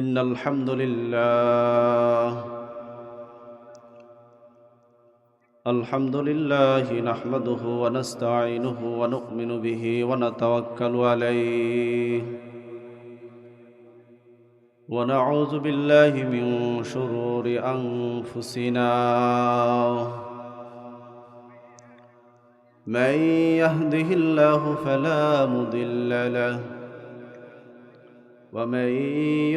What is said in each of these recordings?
إن الحمد لله نحمده ونستعينه ونؤمن به ونتوكل عليه ونعوذ بالله من شرور أنفسنا من يهده الله فلا مضل له ومن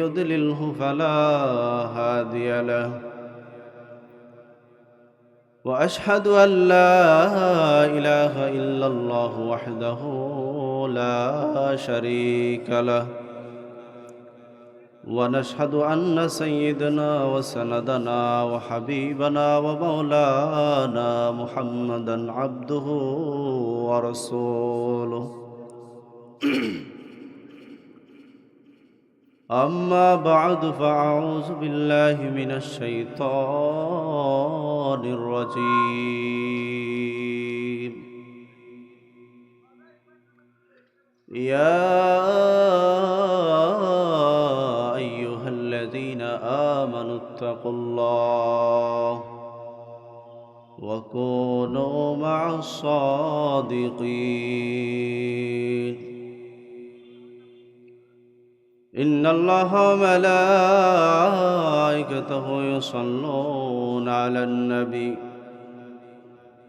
يضلله فلا هادي له وأشهد أن لا إله إلا الله وحده لا شريك له ونشهد أن سيدنا وسندنا وحبيبنا ومولانا محمدا عبده ورسوله أما بعد فأعوذ بالله من الشيطان الرجيم يا أيها الذين آمنوا اتقوا الله وكونوا مع الصادقين إن الله وملائكته يصلون على النبي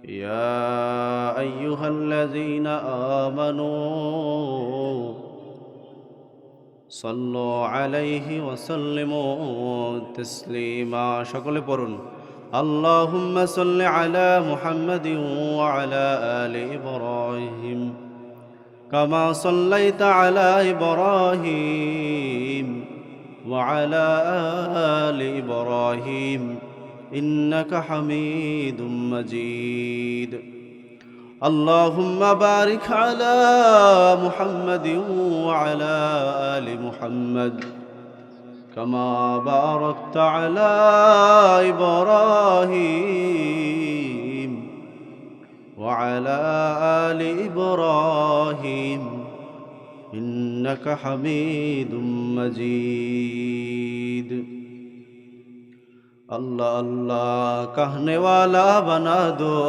يا أيها الذين آمنوا صلوا عليه وسلموا تسليما شكل برن اللهم صل على محمد وعلى آل إبراهيم كما صليت على إبراهيم وعلى آل إبراهيم إنك حميد مجيد اللهم بارك على محمد وعلى آل محمد كما باركت على إبراهيم وعلى آل إبراهيم إنك حميد مجيد अल्लाह अल्लाह कहने वाला बना दो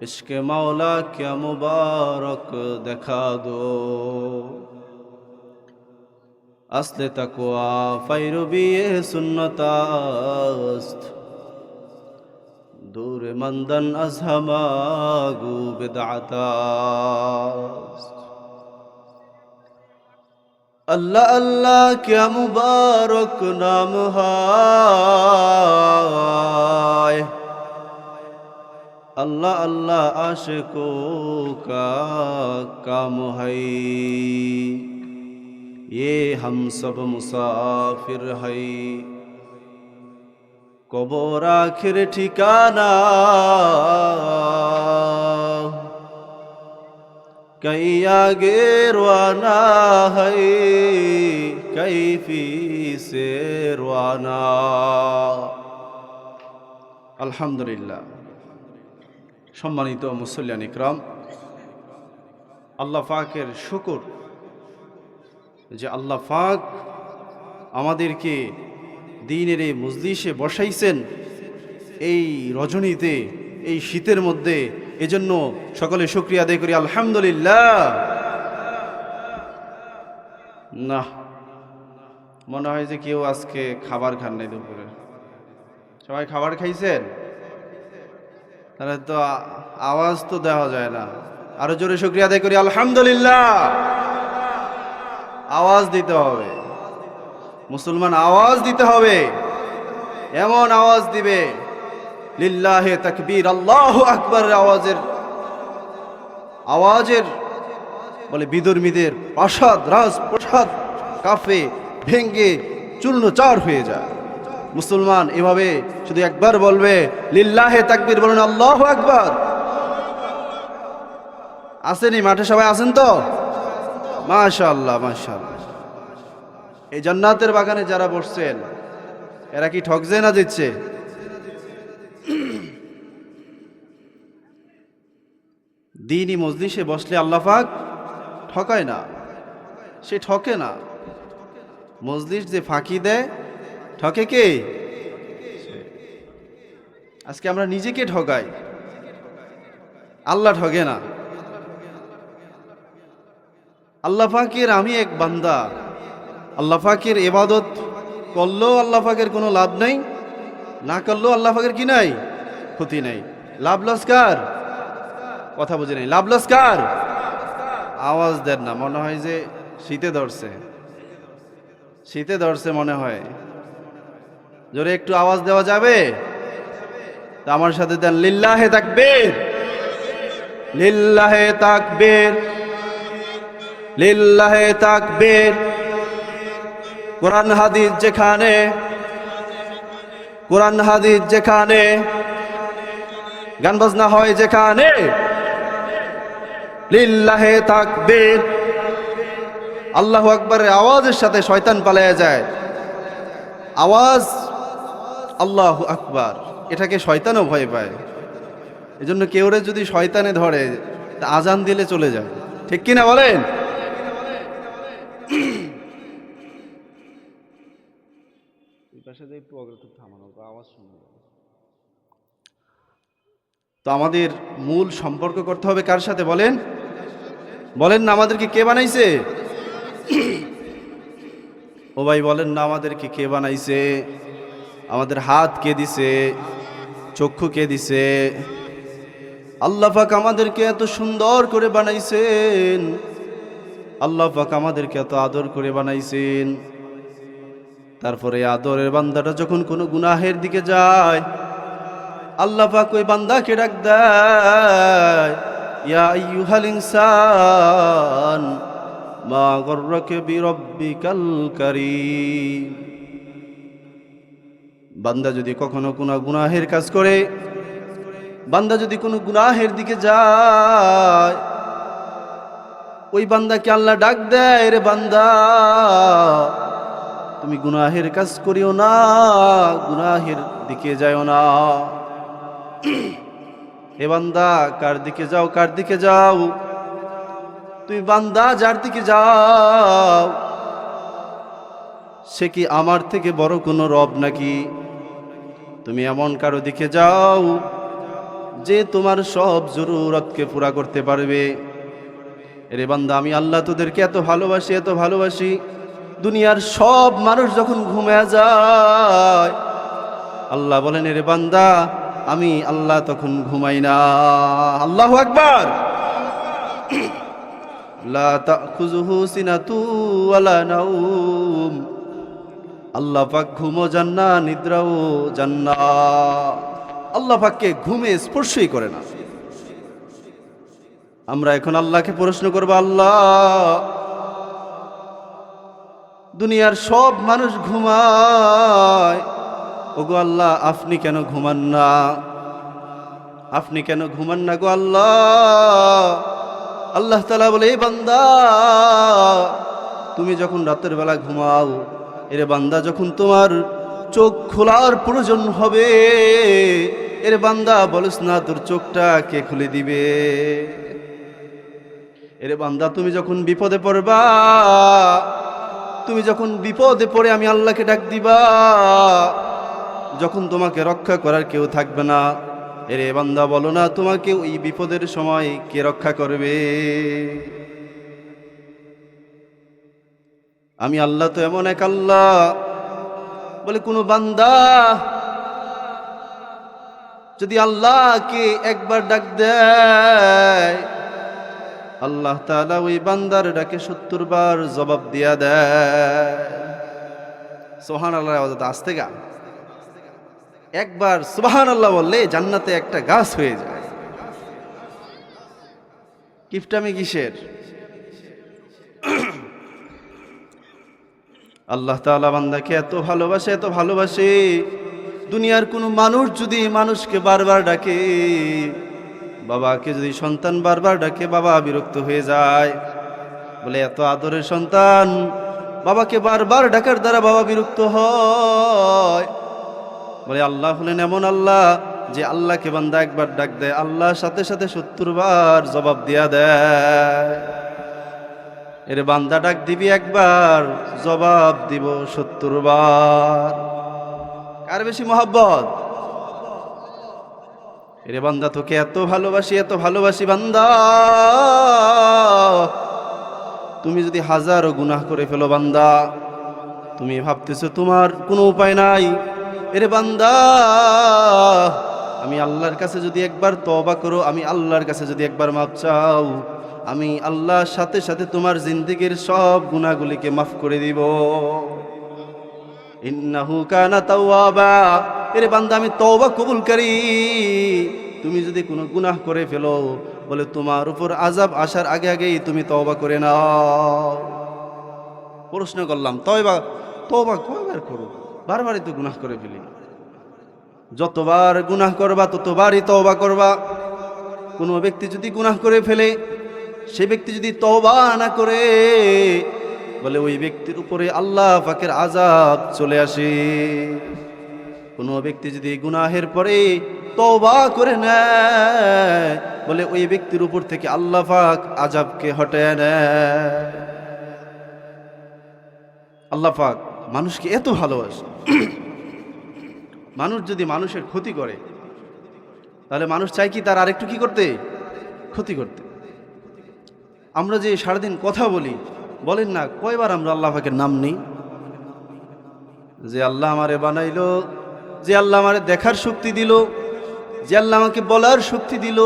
इश्क़ मौला क्या मुबारक दिखा दो असले तक़वा फ़ैरुबिये सुन्नतास्त दूर मंदन अज़हमागु बिदअतास्त अल्लाह अल्लाह क्या मुबारक नाम है अल्लाह अल्लाह आशिकों का काम है ये हम सब मुसाफिर है कब्र आखिर ठिकाना कहीं आगे रवाना है कहीं पीछे रवाना আলহামদুলিল্লাহ সম্মানিত মুসল্লিয়ান ইকরাম আল্লাহ পাকের শুকর যে আল্লাহ পাক আমাদেরকে দ্বীনের এই মজলিসে বসাইছেন এই রজনীতে এই শীতের মধ্যে এজন্য সকলে শুকরিয়া আদায় করি আলহামদুলিল্লাহ না মনে হয় যে কেউ আজকে খাবার খান নাই দুপুরে সবাই খাবার খাইছেন তাহলে তো আওয়াজ তো দেওয়া যায় না আরো জোরে শুকরিয়া আদায় করি আলহামদুলিল্লাহ আওয়াজ দিতে হবে মুসলমান আওয়াজ দিতে হবে এমন আওয়াজ দিবে লিল্লাহে তাকবীর আল্লাহু আকবার আওয়াজের বলে বিদর্মীদের প্রাসাদ রাজপ্রাসাদ কাফে ভেঙ্গে চূর্ণচার হয়ে যায় মুসলমান এভাবে শুধু একবার বলবে লিল্লাহে তাকবীর বলুন আল্লাহু আকবার আসেনি মাঠে সবাই আছেন তো মাশাআল্লাহ মাশাআল্লাহ এই জান্নাতের বাগানে যারা বসছেন এরা কি ঠকছে না দিচ্ছে দ্বীনি মজলিসে বসলে আল্লাহ পাক ঠকায় না, সে ঠকে না। মজলিস যে ফাঁকি দেয় ঠকে কে? আজকে আমরা নিজেকে ঠকাই, আল্লাহ ঠকে না। আল্লাহ পাকের আমি এক বান্দা, আল্লাহ পাকের ইবাদত করলেও আল্লাহ পাকের কোনো লাভ নাই, না করলেও আল্লাহ পাকের কি নাই, ক্ষতি নাই। লাভ লস কার? কথা বুঝে নাই। লাভ লস কার? আওয়াজ দেন না, মনে হয় যে শীতে ধরছে, শীতে ধরছে মনে হয়। জোরে একটু আওয়াজ দেওয়া যাবে? তা আমার সাথে দেন লিল্লাহে তাকবীর, লিল্লাহে তাকবীর, লিল্লাহে তাকবীর। কোরআন হাদিস যেখানে, কোরআন হাদিস যেখানে, গান বাজনা হয় যেখানে, লিল্লাহে তাকবীর। আল্লাহু আকবারের আওয়াজের সাথে শয়তান পালিয়ে যায়। আওয়াজ আল্লাহু আকবার, এটাকে শয়তানও ভয় পায়। এজন্য কেউরে যদি শয়তানে ধরে তা আজান দিলে চলে যায়, ঠিক কিনা বলেন? তো আমাদের মূল সম্পর্ক করতে হবে কার সাথে বলেন? বলেন না আমাদেরকে কে বানাইছে? ও ভাই বলেন না আমাদেরকে কে বানাইছে? আমাদের হাত কে দিছে? চক্ষু কে দিছে? আল্লাহ পাক আমাদেরকে এত সুন্দর করে বানাইছেন, আল্লাহ পাক আমাদেরকে এত আদর করে বানাইছেন। তারপরে আদরের বান্দাটা যখন কোনো গুনাহের দিকে যায়, আল্লাহ পাক ওই বান্দাকে ডাক দেয়, ইয়া আইয়ুহাল ইনসান মা গররাকা বিরব্বিকাল কারীম। বান্দা যদি কখনো কোনো গুনাহের কাজ করে, বান্দা যদি কোনো গুনাহের দিকে যায়, ওই বান্দাকে আল্লাহ ডাক দেয়, রে বান্দা তুমি গুনাহের কাজ করিও না, গুনাহের দিকে যাও না। হে বান্দা কার দিকে যাও, কার দিকে যাও? তুমি বান্দা যার দিকে যাও সে কি আমার থেকে বড় কোনো রব নাকি? তুমি এমন কারো দিকে যাও যে তোমার সব জরুরতকে পুরা করতে পারবে। রে বান্দা আমি আল্লাহ তোদেরকে এত ভালোবাসি, এত ভালোবাসি, দুনিয়ার সব মানুষ যখন ঘুমিয়ে যায় আল্লাহ বলেন, রে বান্দা আমি আল্লাহ তখন ঘুমাই না। আল্লাহু আকবার। লা তাখুযুহু সিনাতু ওয়ালা নাওম। আল্লাহ পাক ঘুমও জান্না, নিদ্রাও জান্না। আল্লাহ পাককে ঘুমে স্পর্শই করে না। আমরা এখন আল্লাহকে প্রশ্ন করব, আল্লাহ দুনিয়ার সব মানুষ ঘুমায়, ওগো আল্লাহ আপনি কেন ঘুমান না? আপনি কেন ঘুমান না গো আল্লাহ? আল্লাহ তাআলা বলে, এই বান্দা তুমি যখন রাতের বেলা ঘুমাও, এরে বান্দা যখন তোমার চোখ খোলার প্রয়োজন হবে, এরে বান্দা বলিস না তোর চোখটা কে খুলে দিবে? এরে বান্দা তুমি যখন বিপদে পড়বা, তুমি যখন বিপদে পড়ে আমি আল্লাহকে ডাক দিবা, যখন তোমাকে রক্ষা করার কেউ থাকবে না, এরে বান্দা বলো না তোমাকে ওই বিপদের সময় কে রক্ষা করবে? আমি আল্লাহ তো এমন এক আল্লাহ, বলে কোনো বান্দা যদি আল্লাহকে একবার ডাক দেয়, আল্লাহ তাআলা ওই বান্দার ডাকে 70 বার জবাব দিয়া দেয়। সুবহানাল্লাহ, আওয়াজ আস্তে গা। একবার সুবহানাল্লাহ বললে জান্নাতে একটা গাছ হয়ে যায়। কিফটামি কিসের? আল্লাহ তাআলা বান্দাকে এত ভালোবাসে, এত ভালোবাসে, দুনিয়ার কোনো মানুষ যদি মানুষকে বারবার ডাকে, বাবাকে যদি সন্তান বারবার ডাকে, বাবা বিরক্ত হয়ে যায়। বলে এত আদরের সন্তান বাবাকে বারবার ডাকার দ্বারা বাবা বিরক্ত হয়। বলে আল্লাহ হলেন এমন আল্লাহ যে আল্লাহকে বান্দা একবার ডাক দেয়, আল্লাহর সাথে সাথে 70 বার জবাব দিয়া দেয়। এর বান্দা ডাক দিবি একবার, জবাব দিব 70 বার। কার বেশি মহব্বত? এরে বান্দা তোকে এত ভালোবাসি, এত ভালোবাসি বান্দা, তুমি যদি হাজারো গুনাহ করে ফেলো বান্দা, তুমি ভাবতেছো তোমার কোনো উপায় নাই। এরে বান্দা, আমি আল্লাহর কাছে যদি একবার তওবা করো, আমি আল্লাহর কাছে যদি একবার মাফ চাও, আমি আল্লাহর সাথে সাথে তোমার জিন্দেগীর সব গুনাহগুলিকে মাফ করে দিব। ইন্নাহু কানা তাওয়াবা। এরে বান্দা, আমি তওবা কবুলকারী। তুমি যদি কোনো গুনাহ করে ফেলো, বলে তোমার উপর আযাব আসার আগে আগেই তুমি তওবা করে নাও। প্রশ্ন করলাম, তওবা কয়বার করো? বারবারই তো গুনাহ করে ফেলি। যতবার গুনাহ করবা ততবারই তওবা করবা। কোনো ব্যক্তি যদি গুনাহ করে ফেলে, সে ব্যক্তি যদি তওবা না করে, বলে ওই ব্যক্তির উপরে আল্লাহ পাকের আযাব চলে আসে। কোনো ব্যক্তি যদি গুনাহের পরে তওবা করে নেয়, বলে ওই ব্যক্তির উপর থেকে আল্লাহ পাক আযাবকে হটায় নেয়। আল্লাহ পাক মানুষকে এত ভালোবাসে। মানুষ যদি মানুষের ক্ষতি করে, তাহলে মানুষ চায় কি তার আরেকটু কি করতে? ক্ষতি করতে। আমরা যে সারাদিন কথা বলি, বলেন না কয়বার আমরা আল্লাহ পাকের নাম নেই? যে আল্লাহ আমারে বানাইলো, যে আল্লাহ আমারে দেখার শক্তি দিল, যে আল্লাহ আমাকে বলার শক্তি দিল,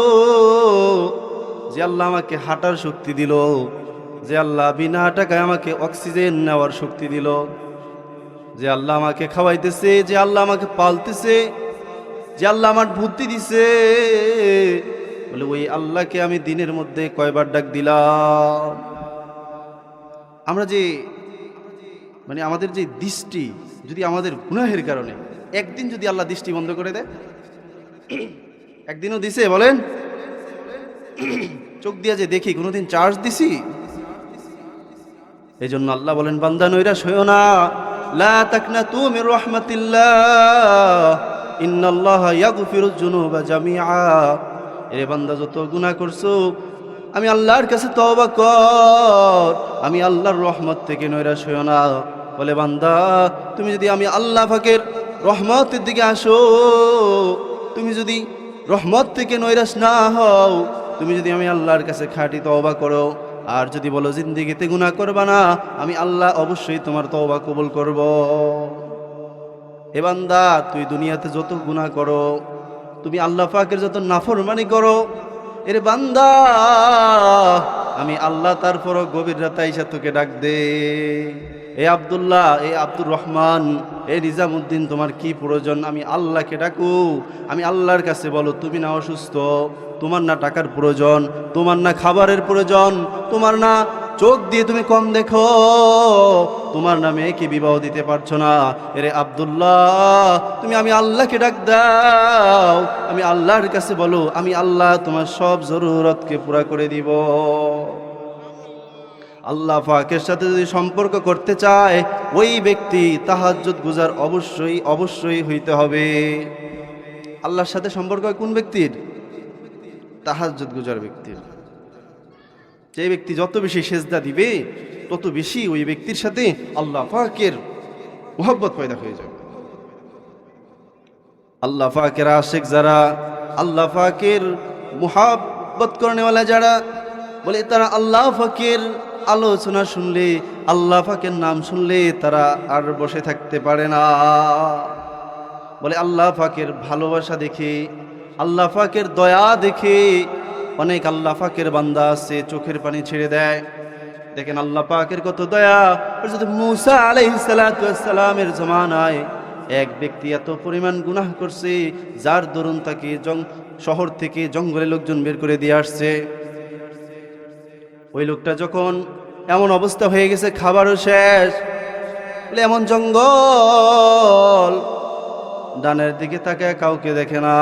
যে আল্লাহ আমাকে হাঁটার শক্তি দিল, যে আল্লাহ বিনা টাকায় আমাকে অক্সিজেন নেওয়ার শক্তি দিল, যে আল্লাহ আমাকে খাওয়াইতেছে, যে আল্লাহ আমাকে পালতেছে, যে আল্লাহ আমার বুদ্ধি দিছে, বলে ওই আল্লাহকে আমি দিনের মধ্যে কয়বার ডাক দিলাম। আমরা যে আমাদের যে দৃষ্টি, যদি আমাদের গুনাহের কারণে একদিন যদি আল্লাহ দৃষ্টি বন্ধ করে দেয়, একদিনও দিছে বলেন? চোখ দিয়া যে দেখি, কোনোদিন চার্জ দিছি? এই জন্য আল্লাহ বলেন, বান্দা নৈরাশ হইও না, লা তাকনাতু মির রাহমাতিল্লাহ, ইন্নাল্লাহা ইয়াগফিরুয যুনুবা জামিআ। এরে বান্দা, যত গুনাহ করছো, আমি আল্লাহর কাছে তওবা কর, আমি আল্লাহর রহমত থেকে নৈরাশ হইও না। বলে বান্দা, তুমি যদি আমি আল্লাহ পাকের রহমতের দিকে আসো, তুমি যদি রহমত থেকে নৈরাশ না হও, তুমি যদি আমি আল্লাহর কাছে খাঁটি তওবা করো, আর যদি বলো জিন্দেগিতে গুনাহ করবা না, আমি আল্লাহ অবশ্যই তোমার তওবা কবুল করব। এ বান্দা, তুই দুনিয়াতে যত গুনাহ করো, তুমি আল্লাহ পাকের যত নাফরমানি করো, এর বান্দা, আমি আল্লাহ তারপরও গভীর রাতে আইসা তোকে ডাক দে, এ আব্দুল্লাহ, এ আব্দুর রহমান, এ নিজামুদ্দিন, তোমার কি প্রয়োজন? আমি আল্লাহকে ডাকু, আমি আল্লাহর কাছে বলো, তুমি না অসুস্থ, তোমার না টাকার প্রয়োজন, তোমার না খাবারের প্রয়োজন, তোমার না চোখ দিয়ে তুমি কম দেখো, তোমার না মেয়েকে বিবাহ দিতে পারছো না, এরে আব্দুল্লাহ, তুমি আমি আল্লাহকে ডাক দাও, আমি আল্লাহর কাছে বলো, আমি আল্লাহ তোমার সব জরুরতকে পুরা করে দিব। আল্লাহ পাকের সাথে যদি সম্পর্ক করতে চায়, ওই ব্যক্তি তাহাজ্জুদ গুজার অবশ্যই হইতে হবে। আল্লাহর সাথে সম্পর্ক হয় কোন ব্যক্তির? তাহাজ্জুদ গুজার ব্যক্তির। যে ব্যক্তি যত বেশি সেজদা দিবে, তত বেশি ওই ব্যক্তির সাথে আল্লাহ পাকের মুহাব্বত পয়দা হয়ে যাবে। আল্লাহ পাকের আশিক যারা, আল্লাহ পাকের মুহাব্বত করনেওয়ালা যারা, বলে তারা আল্লাহ পাকের আলোচনা শুনলে, আল্লাহ পাকের নাম শুনলে তারা আর বসে থাকতে পারে না। বলে আল্লাহ পাকের ভালোবাসা দেখে, আল্লাহ পাকের দয়া দেখে অনেক আল্লাহ পাকের বান্দা আছে চোখের পানি ছেড়ে দেয়। দেখেন আল্লাহ পাকের কত দয়া। মুসা আলাইহিস সালাতু ওয়াস সালামের জামানায় এক ব্যক্তি এত পরিমাণ গুনাহ করছে, যার দরুন তাকে শহর থেকে জঙ্গলে লোকজন বের করে দিয়ে আসছে। ওই লোকটা যখন এমন অবস্থা হয়ে গেছে, খাবারও শেষ, বলে এমন জঙ্গল, ডানের দিকে তাকায় কাউকে দেখে না,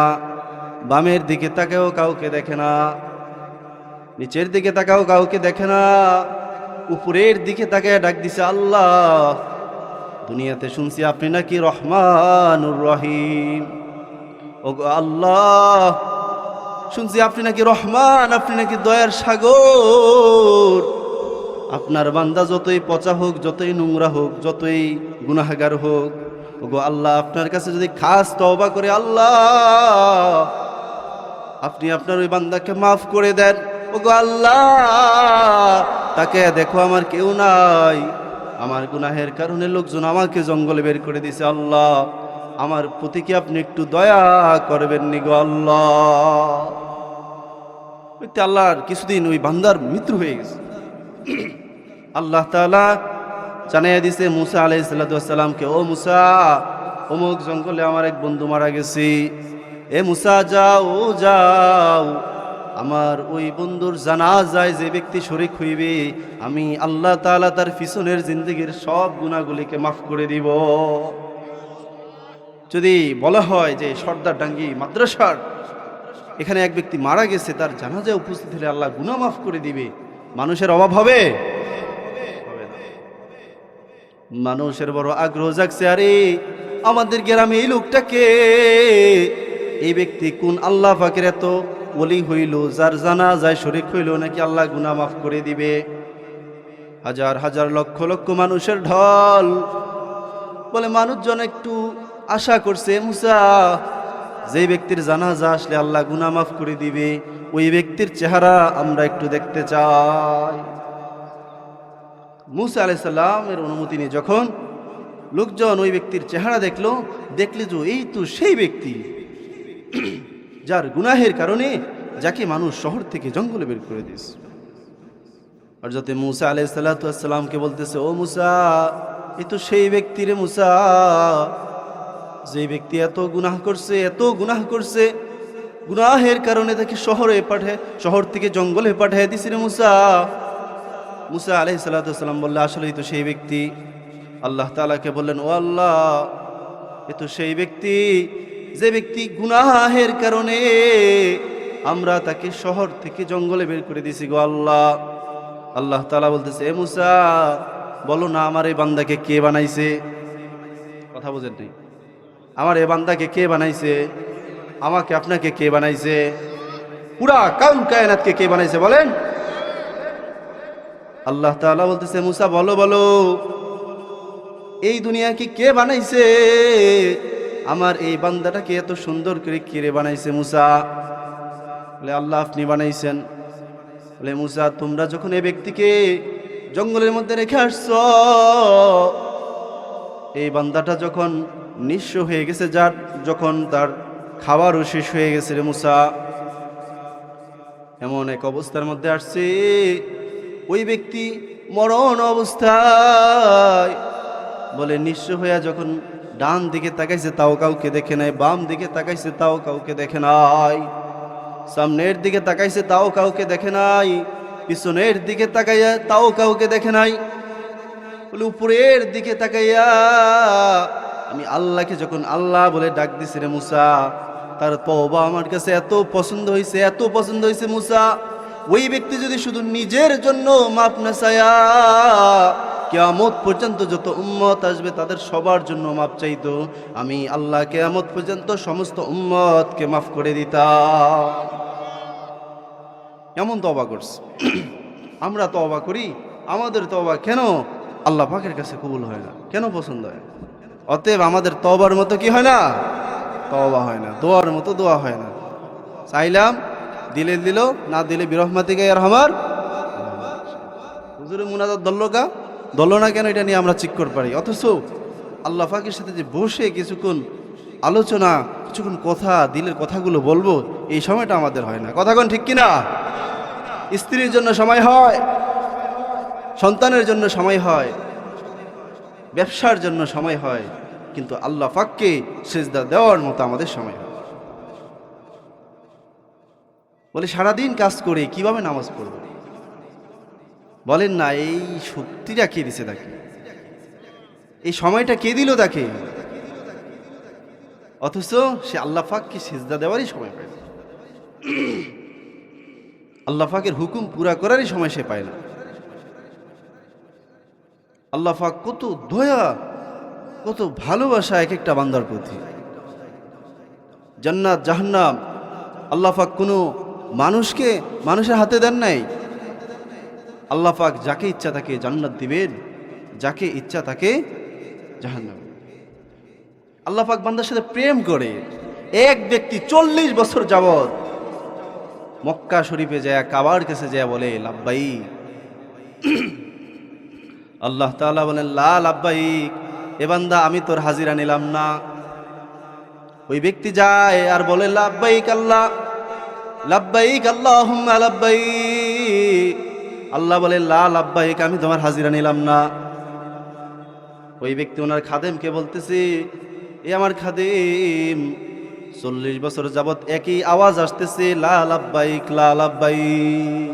বামের দিকে তাকাও কাউকে দেখে না, নিচের দিকে তাকাও কাউকে দেখে না, উপরের দিকে তাকায় ডাক দিছে, আল্লাহ, দুনিয়াতে শুনছি আপনি নাকি রহমানুর রহিম, ও আল্লাহ, শুনছি আপনি নাকি রহমান, আপনি নাকি দয়ার সাগর, আপনার বান্দা যতই পচা হোক, যতই নোংরা হোক, যতই গুনাহগার হোক, ওগো আল্লাহ আপনার কাছে যদি খাস তওবা করে আল্লাহ আপনি আপনার ওই বান্দাকে মাফ করে দেন। ওগো আল্লাহ তাকে দেখো আমার কেউ নাই, আমার গুনাহের কারণে লোকজন আমাকে জঙ্গলে বের করে দিছে, আল্লাহ আমার প্রতি কি আপনি একটু দয়া করবেন নি গো আল্লাহ। আল্লাহর কিছুদিন ওই বান্দার মৃত্যু হয়ে গেছে। আল্লাহ তাআলা জানাইয়া দিছে মুসা আলাইহিস সালামকে, ও মুসা অমুক জঙ্গলে আমার এক বন্ধু মারা গেছে, এ মুসা যাও যাও, আমার ওই বন্ধুর জানাজায় যে ব্যক্তি শরীক হইবে আমি আল্লাহ তাআলা তার পিছনের জিন্দেগির সব গুনাহগুলিকে মাফ করে দিব। যদি বলা হয় যে সর্দার ডাঙ্গি মাদ্রাসার এখানে এক ব্যক্তি মারা গেছে, তার জানাজায় উপস্থিত হলে আল্লাহ গুনাহ মাফ করে দিবে, মানুষের অভাব হবে? মানুষের বড় আগ্রহ জাগছে, আরে আমাদের গ্রামে এই লোকটাকে, এই ব্যক্তি কোন আল্লাহ পাকের এত ওলি হইল যার জানাজায় শরীক হইল নাকি আল্লাহ গুনাহ মাফ করে দিবে। হাজার হাজার লক্ষ লক্ষ মানুষের ঢল বলে মানুষজন একটু আশা করছে মুসা যে ব্যক্তির জানাজা আসলে আল্লাহ গুনাহ মাফ করে দিবে ওই ব্যক্তির চেহারা আমরা একটু দেখতে চাই। মুসা আলাইহিস সালামের অনুমতি নিয়ে যখন লোকজন ওই ব্যক্তির চেহারা দেখলে যে এই তো সেই ব্যক্তি যার গুনাহের কারণে যাকে মানুষ শহর থেকে জঙ্গলে বের করে দিয়েছে। আর যাতে মুসা আলাইহিস সালামকে বলতেছে, ও মুসা এই তো সেই ব্যক্তি রে মুসা, যে ব্যক্তি এত গুনাহ করছে, গুনাহের কারণে তাকে শহর থেকে জঙ্গলে পাঠিয়ে দিছি রে মুসা। মুসা আলাইহিস সালাম বললে, আসলেই তো সেই ব্যক্তি। আল্লাহ তাআলাকে বললেন, ও আল্লাহ এ তো সেই ব্যক্তি যে ব্যক্তি গুনাহের কারণে আমরা তাকে শহর থেকে জঙ্গলে বের করে দিছি গো আল্লাহ। আল্লাহ তাআলা বলতেছে, এ মুসা বলো না আমার এই বান্দাকে কে বানাইছে? কথা বুঝেন নাই? আমার এই বান্দাকে কে বানাইছে? আমাকে আপনাকে কে বানাইছে? পুরা কাউন কায়নাতকে কে বানাইছে বলেন? আল্লাহ তাআলা বলতেছে, মুসা বলো এই দুনিয়াকে কে বানাইছে? আমার এই বান্দাটাকে এত সুন্দর করে কে রে বানাইছে মুসা? বলে আল্লাহ আপনি বানাইছেন। বলে মুসা তোমরা যখন এই ব্যক্তিকে জঙ্গলের মধ্যে রেখে আসছো, এই বান্দাটা যখন নিঃস্ব হয়ে গেছে, যখন তার খাবারও শেষ হয়ে গেছে রে মুসা, এমন এক অবস্থার মধ্যে আসছে ওই ব্যক্তি মরণ অবস্থায়, বলে নিঃস্ব হইয়া যখন ডান দিকে তাকাইছে তাও কাউকে দেখে নাই, বাম দিকে তাকাইছে তাও কাউকে দেখে নাই, সামনের দিকে তাকাইছে তাও কাউকে দেখে নাই, পিছনের দিকে তাকাইয়া তাও কাউকে দেখে নাই, বলে উপরের দিকে তাকাইয়া আমি আল্লাহকে যখন আল্লাহ বলে ডাক দিছি রে মুসা, তার তওবা আমার কাছে এত পছন্দ হয়েছে মুসা, ওই ব্যক্তি যদি শুধু নিজের জন্য মাপ না চায়া কিয়ামত পর্যন্ত যত উম্মত আসবে তাদের সবার জন্য মাপ চাইতো, আমি আল্লাহ কিয়ামত পর্যন্ত সমস্ত উম্মতকে মাফ করে দিতাম। এমন তওবা করছে। আমরা তওবা করি, আমাদের তওবা কেন আল্লাহ পাকের কাছে কবুল হয় না, কেন পছন্দ হয়? অতএব আমাদের তওবার মতো কি হয় না? তওবা হয় না, দোয়ার মতো দোয়া হয় না। চাইলাম দিলে দিল, না দিলে বিরহমাতিকা ইয়ারহামার। হুজুরে মুনাজাত দল না কেন এটা নিয়ে আমরা চিক্কর পারি, অথচ আল্লাহ পাকের সাথে যে বসে কিছুক্ষণ আলোচনা, কিছুক্ষণ কথা, দিলের কথাগুলো বলবো, এই সময়টা আমাদের হয় না। কথা কোন ঠিক কিনা? স্ত্রীর জন্য সময় হয়, সন্তানের জন্য সময় হয়, ব্যবসার জন্য সময় হয়, কিন্তু আল্লাহ পাককে সিজদা দেওয়ার মতো আমাদের সময় হয়। বলে সারাদিন কাজ করে কিভাবে নামাজ পড়ব? বলেন না, এই শক্তিটা কে দিছে তাকে? এই সময়টা কে দিল তাকে? অথচ সে আল্লাহ পাককে সিজদা দেওয়ারই সময় পায় না, আল্লাহ পাকের হুকুম পুরা করারই সময় সে পায় না। আল্লাহ পাক কত দয়া, কত ভালোবাসা এক একটা বান্দার প্রতি। জান্নাত জাহান্নাম আল্লাহ পাক কোনো মানুষের হাতে দেন নাই। আল্লাহ পাক যাকে ইচ্ছা তাকে জান্নাত দিবেন, যাকে ইচ্ছা তাকে জাহান্নাম। আল্লাহ পাক বান্দার সাথে প্রেম করে। এক ব্যক্তি 40 বছর যাবত মক্কা শরীফে যায়, কাবার কাছে যায় বলে লাব্বাইক। আল্লাহ তাআলা বলেন লা লাব্বাইক, এ বান্দা আমি তোর হাজিরা নিলাম না। ওই ব্যক্তি যায় আর বলে লাব্বাইক আল্লাহ, লাব্বাইক আল্লাহুম্মা লাব্বাইক। আল্লাহ বলে লা লাব্বাইক, আমি তোমার হাজিরা নিলাম না। ওই ব্যক্তি ওনার খাদেমকে বলতেছে, এ আমার খাদেম, 40 বছর যাবত একই আওয়াজ আসতেছে লা লাব্বাইক লা লাব্বাইক,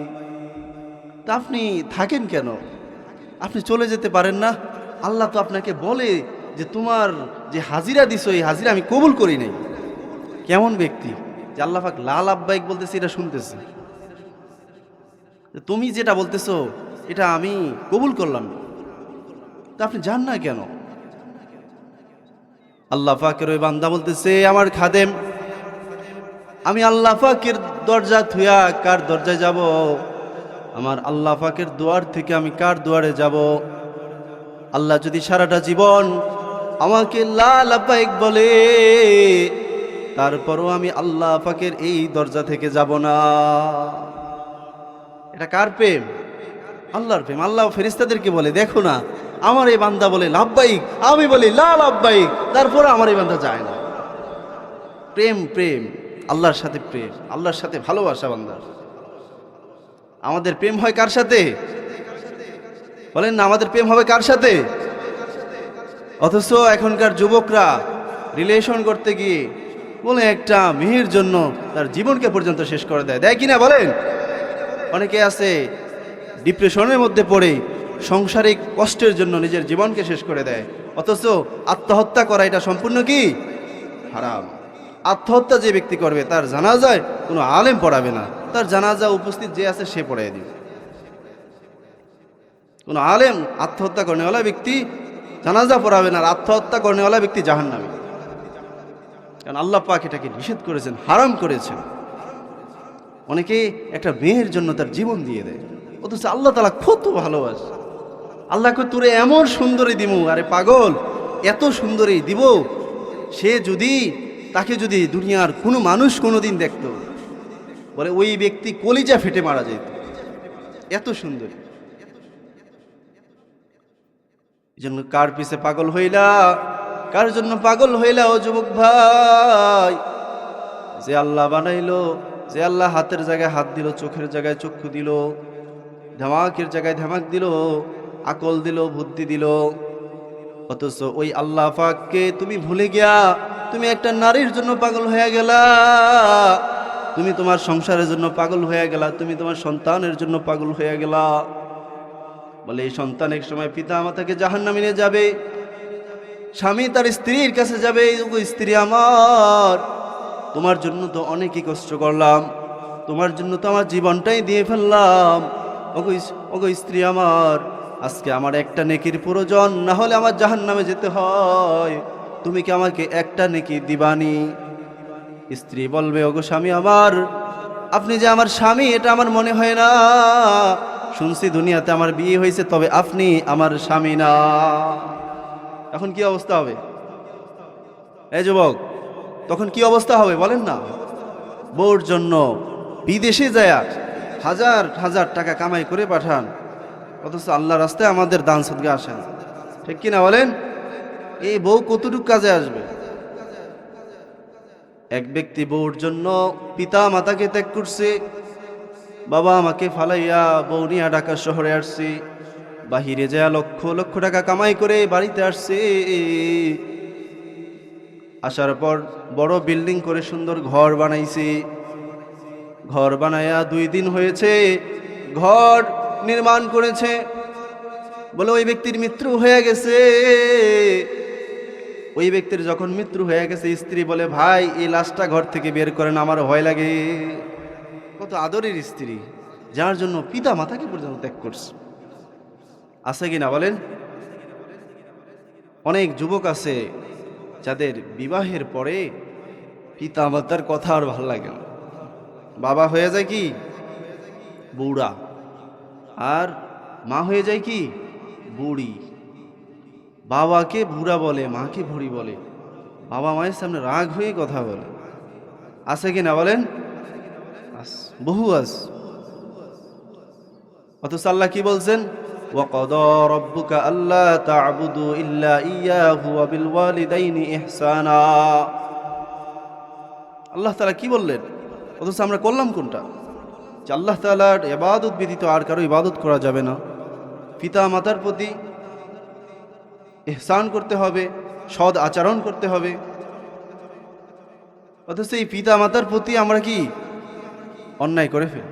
তা আপনি থাকেন কেন? আপনি চলে যেতে পারেন না? আল্লাহ তো আপনাকে বলে যে তোমার যে হাজিরা দিছো এই হাজিরা আমি কবুল করি নাই। কেমন ব্যক্তি যে আল্লাহ পাক লা লাব্বাইক বলতেছে, এটা শুনতেছে, তুমি যেটা বলতেছো এটা আমি কবুল করলাম না, তা আপনি যান না কেন? আল্লাহ পাকের ওই বান্দা বলতেছে, আমার খাদেম, আমি আল্লাহ পাকের দরজা থুয়া কার দরজায় যাব? আমার আল্লাহ পাকের দুয়ার থেকে আমি কার দুয়ারে যাব? আল্লাহ যদি সারাটা জীবন আমাকে লা লাব্বাইক বলে, তারপরও আমি আল্লাহ পাকের এই দরজা থেকে যাব না। এটা কার প্রেম? আল্লাহর প্রেম। আল্লাহ ফেরেশতাদেরকে বলে, দেখো না আমার এই বান্দা বলে লাব্বাইক, আমি বলি লা লাব্বাইক, তারপরে আমার এই বান্দা যায় না। প্রেম, প্রেম, আল্লাহর সাথে প্রেম, আল্লাহর সাথে ভালোবাসা বান্দার। আমাদের প্রেম হয় কার সাথে? বলেন না, আমাদের প্রেম হবে কার সাথে? অথচ এখনকার যুবকরা রিলেশন করতে গিয়ে বলে একটা মেয়ের জন্য তার জীবনকে পর্যন্ত শেষ করে দেয়, দেয় কিনা বলেন? অনেকে আছে ডিপ্রেশনের মধ্যে পড়ে সাংসারিক কষ্টের জন্য নিজের জীবনকে শেষ করে দেয়। অথচ আত্মহত্যা করা এটা সম্পূর্ণ কি হারাম। আত্মহত্যা যে ব্যক্তি করবে তার জানাজায় কোনো আলেম পড়াবে না, তার জানাজা উপস্থিত যে আছে সে পড়াই দিবে। কোনো আলেম আত্মহত্যা করেনেওয়ালা ব্যক্তি জানাজা পড়াবে না, আর আত্মহত্যা করেনেওয়ালা ব্যক্তি জাহান্নামী। কারণ আল্লাহ পাক এটাকে নিষেধ করেছেন, হারাম করেছেন। অনেকে একটা মেয়ের জন্য তার জীবন দিয়ে দেয়, অথচ আল্লাহ তাআলা কত ভালোবাসে। আল্লাহকে তোরে এমন সুন্দরী দিব, আরে পাগল, এত সুন্দরী দিব, সে যদি তাকে যদি দুনিয়ার কোনো মানুষ কোনোদিন দেখত, বলে ওই ব্যক্তি কলিজা ফেটে মারা যেত, এত সুন্দরী। এই জন্য কার পিছে পাগল হইলা, কার জন্য পাগল হইলা ও যুবক ভাই? যে আল্লাহ বানাইলো, যে আল্লাহ হাতের জায়গায় হাত দিল, চোখের জায়গায় চক্ষু দিল, ধামাকের জায়গায় ধামাক দিল, আকল দিল, বুদ্ধি দিল, অথচ ওই আল্লাহ পাককে তুমি ভুলে গিয়া তুমি একটা নারীর জন্য পাগল হয়ে গেলা, তুমি তোমার সংসারের জন্য পাগল হয়ে গেলা, তুমি তোমার সন্তানের জন্য পাগল হয়ে গেলা। বলে এই সন্তান এক সময় পিতা মাতাকে জাহান্নামে নিয়ে যাবে, স্বামী তার স্ত্রীর কাছে যাবে, স্ত্রী আমার তোমার জন্য তো অনেকই কষ্ট করলাম, তোমার জন্য তো আমার জীবনটাই দিয়ে ফেললাম, ওগো স্ত্রী আমার, আজকে আমার একটা নেকির প্রয়োজন, না হলে আমার জাহান্নামে যেতে হয়, তুমি কি আমাকে একটা নেকি দিবানি? স্ত্রী বলবে, ওগো স্বামী আমার, আপনি যে আমার স্বামী এটা আমার মনে হয় না, শুনছি দুনিয়াতে আমার বিয়ে হয়েছে, তবে আপনি আমার স্বামী না। এখন কি অবস্থা হবে এই যুবক? তখন কি অবস্থা হবে বলেন না? বউর জন্য বিদেশে যায় হাজার হাজার টাকা কামাই করে পাঠান, অথচ আল্লাহ রাস্তায় আমাদের দান সদকা আসে না, ঠিক কিনা বলেন? এই বউ কতটুকু কাজে আসবে? এক ব্যক্তি বউর জন্য পিতা মাতাকে ত্যাগ করছে, বাবা আমাকে ফালাইয়া বউ নিয়া ঢাকা শহরে আসছি, বাহিরে যায় লক্ষ লক্ষ টাকা কামাই করে বাড়িতে আসছে, আসার পর বড় বিল্ডিং করে সুন্দর ঘর বানাইছি, ঘর বানায়া 2 দিন হয়েছে ঘর নির্মাণ করেছে, বলে ওই ব্যক্তির মৃত্যু হয়ে গেছে। ওই ব্যক্তির যখন মৃত্যু হয়ে গেছে, স্ত্রী বলে, ভাই এই লাশটা ঘর থেকে বের করেন, আমার ভয় লাগে। কত আদরের স্ত্রী, যার জন্য পিতা মাতাকে পর্যন্ত ত্যাগ করছে, আছে কিনা বলেন? অনেক যুবক আছে যাদের বিবাহের পরে পিতা মাতার কথা আর ভাল লাগে না, বাবা হয়ে যায় কি বুড়া, আর মা হয়ে যায় কি বুড়ি। বাবাকে বুড়া বলে, মাকে বুড়ি বলে, বাবা মায়ের সামনে রাগ হয়ে কথা বলে। আছে কি না বলেন? বহু আস। অথচ আল্লাহ কি বলছেন? ওয়াকাদা রাব্বুকা আল্লা তা'বুদু ইল্লা ইয়্যাহু ওয়া বিল ওয়ালিদাইনি ইহসানা। আল্লাহ তাআলা কি বললেন? অথচ আমরা করলাম কোনটা? যে আল্লাহ তাআলার ইবাদত ব্যতীত আর কারো ইবাদত করা যাবে না। পিতা মাতার প্রতি ইহসান করতে হবে, সৎ আচরণ করতে হবে। অথচ এই পিতা মাতার প্রতি আমরা কি অন্যায় করে ফেলি।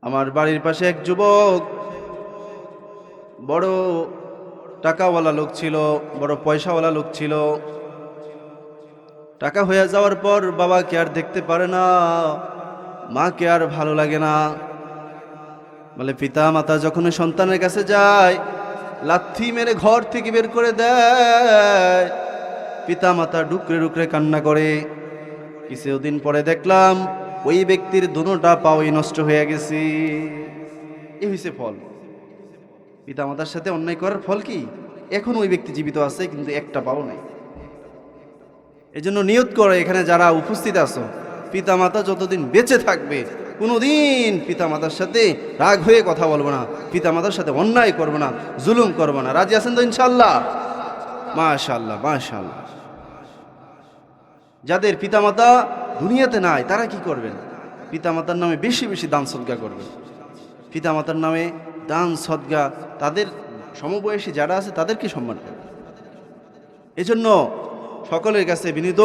আমার বাড়ির পাশে এক যুবক, বড় টাকাওয়ালা লোক ছিল, বড় পয়সাওয়ালা লোক ছিল। টাকা হয়ে যাওয়ার পর বাবাকে আর দেখতে পারে না, মাকে আর ভালো লাগে না। বলে পিতা মাতা যখন সন্তানের কাছে যায়, লাথি মেরে ঘর থেকে বের করে দেয়। পিতা মাতা ডুকরে ডুকরে কান্না করে। কিছুদিন পরে দেখলাম ওই ব্যক্তির দুটোটা পাওই নষ্ট হয়ে গেছে। এই হয়েছে ফল। পিতা মাতার সাথে অন্যায় করার ফল কি? এখন ওই ব্যক্তি জীবিত আছে কিন্তু একটা পাও নাই। এজন্য নিয়ত করে এখানে যারা উপস্থিত আছো, পিতা মাতা যতদিন বেঁচে থাকবে কোনোদিন পিতা মাতার সাথে রাগ হয়ে কথা বলবো না, পিতা মাতার সাথে অন্যায় করবো না, জুলুম করবো না। রাজি আছেন তো ইনশাআল্লাহ? মাশাআল্লাহ মাশাআল্লাহ। যাদের পিতামাতা দুনিয়াতে নাই তারা কি করবেন? পিতামাতার নামে বেশি বেশি দান সদকা করবেন। পিতামাতার নামে দান সদকা, তাদের সমবয়সী যারা আছে তাদেরকে সম্মান করবেন। এজন্য সকলের কাছে বিনীত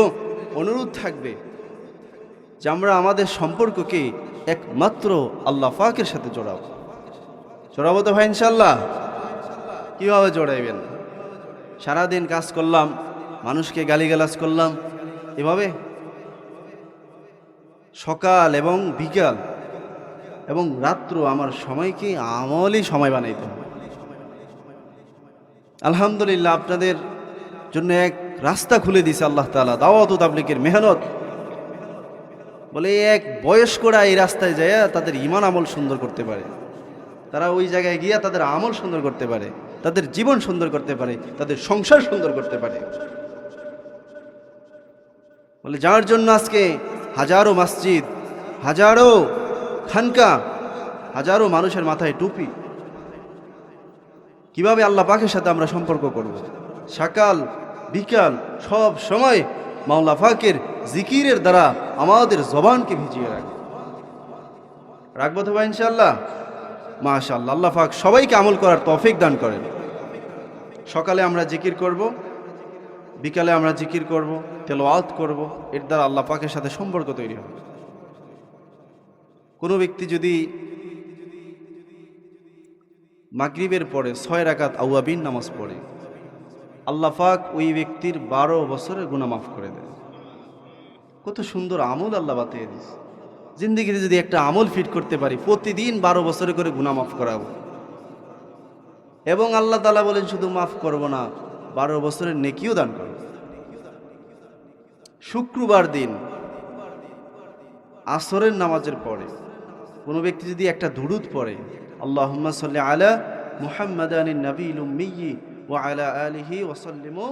অনুরোধ থাকবে যে আমরা আমাদের সম্পর্ককে একমাত্র আল্লাহ পাকের সাথে জোড়াবো তো ভাই ইনশাআল্লাহ? কিভাবে জোড়াইবেন? সারাদিন কাজ করলাম, মানুষকে গালিগালাজ করলাম, এভাবে সকাল এবং বিকাল এবং রাত্র আমার সময়কে আমলই সময় বানাইতে হবে। আলহামদুলিল্লাহ, আপনাদের জন্য এক রাস্তা খুলে দিয়েছে আল্লাহ তাআলা, দাওয়াত ও তাবলীগের মেহনত বলে। এক বয়স্করা এই রাস্তায় যায় তাদের ঈমান আমল সুন্দর করতে পারে, তারা ওই জায়গায় গিয়া তাদের আমল সুন্দর করতে পারে, তাদের জীবন সুন্দর করতে পারে, তাদের সংসার সুন্দর করতে পারে। বলে যার জন্য আজকে হাজারো মসজিদ, হাজারো খানকা, হাজারো মানুষের মাথায় টুপি। কিভাবে আল্লাহ পাকের সাথে আমরা সম্পর্ক করব? সকাল বিকাল সব সময় মাওলা পাকের জিকিরের দ্বারা আমাদের জবানকে ভিজিয়ে রাখবো তো ভাই ইনশাআল্লাহ? মাশাআল্লাহ। আল্লাহ পাক সবাইকে আমল করার তৌফিক দান করেন। সকালে আমরা জিকির করব, বিকালে আমরা জিকির করব, তেলাওয়াত করব, এর দ্বারা আল্লাহ পাকের সাথে সম্পর্ক তৈরি হবে। কোনো ব্যক্তি যদি মাগরিবের পরে 6 রাকাত আওয়াবিন নামাজ পড়ে, আল্লাহ পাক ওই ব্যক্তির 12 বছরের গুনাহ মাফ করে দেয়। কত সুন্দর আমল আল্লাহ বাতিয়ে দিয়েছে। জিন্দেগিতে যদি একটা আমল ফিট করতে পারি, প্রতিদিন 12 বছরে করে গুনাহ মাফ করাবো। এবং আল্লাহ তাআলা বলেন শুধু মাফ করব না, 12 বছরের নেকিও দান করব। শুক্রবার দিন আসরের নামাজের পরে কোনো ব্যক্তি যদি একটা দুরূদ পড়ে, আল্লাহুম্মা সাল্লি আলা মুহাম্মাদানিন নবিয়্যিল উম্মিয়্যি ওয়া আলা আলিহি ওয়া সাল্লিমু